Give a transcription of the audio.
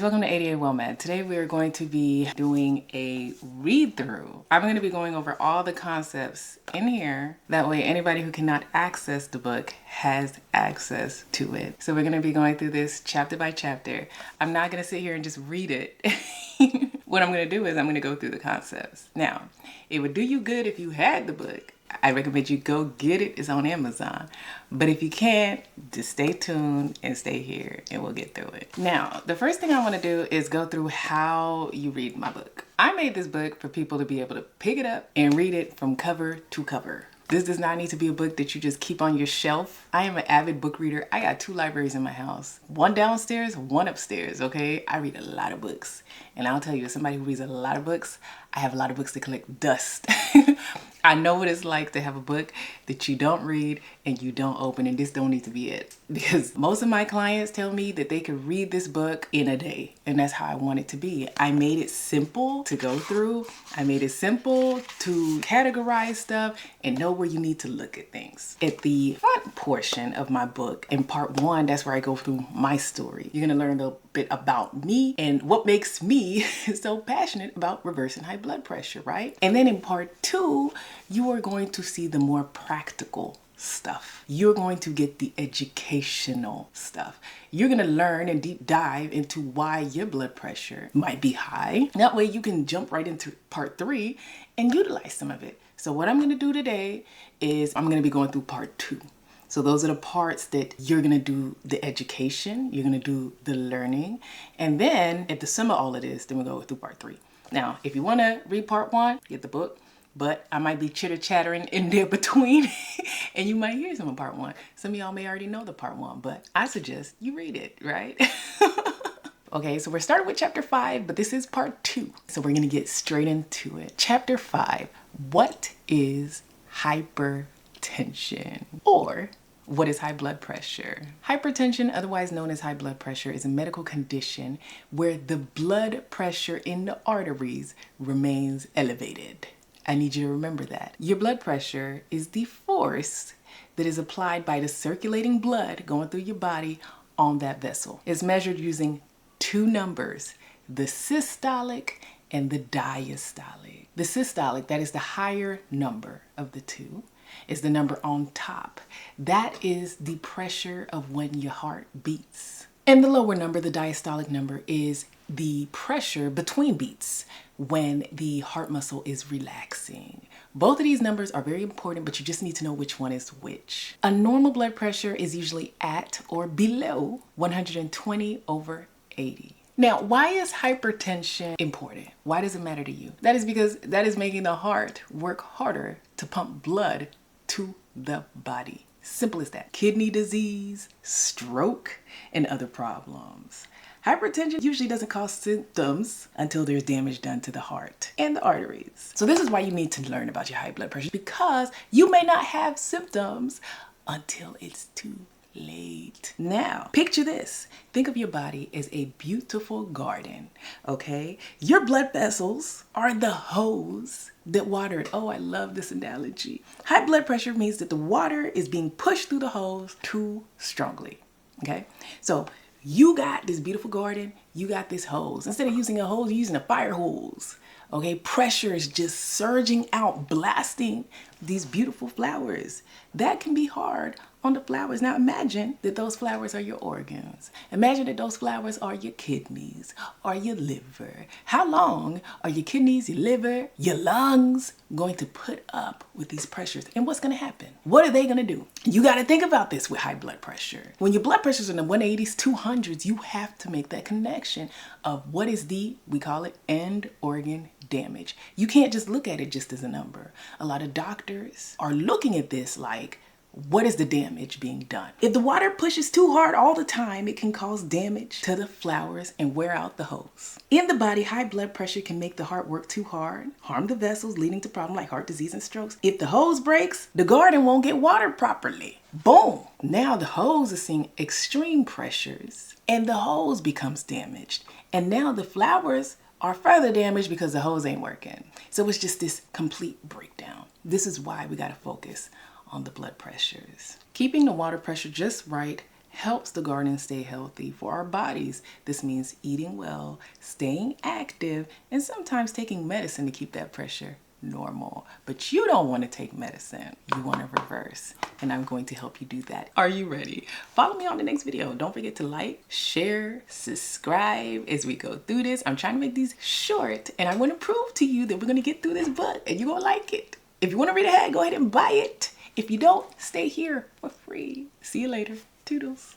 Welcome to adawellmed. Today we are going to be doing a read-through. I'm going to be going over all the concepts in here. That way anybody who cannot access the book has access to it. So we're going to be going through this chapter by chapter. I'm not going to sit here and just read it. What I'm going to do is I'm going to go through the concepts. Now, it would do you good if you had the book. I recommend you go get it. It's on Amazon. But if you can't, just stay tuned and stay here and we'll get through it. Now, the first thing I want to do is go through how you read my book. I made this book for people to be able to pick it up and read it from cover to cover. This does not need to be a book that you just keep on your shelf. I am an avid book reader. I got 2 libraries in my house. One downstairs, one upstairs, okay? I read a lot of books. And I'll tell you, as somebody who reads a lot of books, I have a lot of books to collect dust. I know what it's like to have a book that you don't read and you don't open, and this don't need to be it. Because most of my clients tell me that they could read this book in a day, and that's how I want it to be. I made it simple to go through. I made it simple to categorize stuff and know where you need to look at things. At the front portion of my book, in part 1, that's where I go through my story. You're gonna learn a little bit about me and what makes me so passionate about reversing high blood pressure, right? And then in part 2, you are going to see the more practical stuff. You're going to get the educational stuff. You're going to learn and deep dive into why your blood pressure might be high. That way you can jump right into part 3 and utilize some of it. So what I'm going to do today is I'm going to be going through part 2. So those are the parts that you're going to do the education, you're going to do the learning, and then at the sum of all of this, then we'll go through part 3. Now, if you want to read part 1, get the book, but I might be chitter-chattering in there between and you might hear some of part 1. Some of y'all may already know the part 1, but I suggest you read it, right? Okay, so we're starting with chapter 5, but this is part 2. So we're going to get straight into it. Chapter 5, what is hypertension? Or what is high blood pressure? Hypertension, otherwise known as high blood pressure, is a medical condition where the blood pressure in the arteries remains elevated. I need you to remember that. Your blood pressure is the force that is applied by the circulating blood going through your body on that vessel. It's measured using 2 numbers, the systolic and the diastolic. The systolic, that is the higher number of the 2, is the number on top. That is the pressure of when your heart beats. And the lower number, the diastolic number, is the pressure between beats when the heart muscle is relaxing. Both of these numbers are very important, but you just need to know which one is which. A normal blood pressure is usually at or below 120/80. Now, why is hypertension important? Why does it matter to you? That is because that is making the heart work harder to pump blood to the body. Simple as that. Kidney disease, stroke, and other problems. Hypertension usually doesn't cause symptoms until there's damage done to the heart and the arteries. So this is why you need to learn about your high blood pressure, because you may not have symptoms until it's too late. Now, picture this. Think of your body as a beautiful garden, okay? Your blood vessels are the hose that water it. Oh, I love this analogy. High blood pressure means that the water is being pushed through the hose too strongly, okay? So you got this beautiful garden, you got this hose. Instead of using a hose, you're using a fire hose. Okay, pressure is just surging out, blasting these beautiful flowers. That can be hard on the flowers. Now imagine that those flowers are your organs. Imagine that those flowers are your kidneys or your liver. How long are your kidneys, your liver, your lungs going to put up with these pressures? And what's going to happen? What are they going to do? You got to think about this with high blood pressure. When your blood pressure is in the 180s, 200s, you have to make that connection of what is we call it end organ damage. You can't just look at it just as a number. A lot of doctors are looking at this like, what is the damage being done? If the water pushes too hard all the time, it can cause damage to the flowers and wear out the hose. In the body, high blood pressure can make the heart work too hard, harm the vessels, leading to problems like heart disease and strokes. If the hose breaks, the garden won't get watered properly. Boom! Now the hose is seeing extreme pressures and the hose becomes damaged. And now the flowers are further damaged because the hose ain't working. So it's just this complete breakdown. This is why we gotta focus on the blood pressures. Keeping the water pressure just right helps the garden stay healthy for our bodies. This means eating well, staying active, and sometimes taking medicine to keep that pressure normal. But you don't want to take medicine. You want to reverse. And I'm going to help you do that. Are you ready? Follow me on the next video. Don't forget to like, share, subscribe as we go through this. I'm trying to make these short, and I want to prove to you that we're going to get through this book and you're going to like it. If you want to read ahead, go ahead and buy it. If you don't, stay here for free. See you later. Toodles.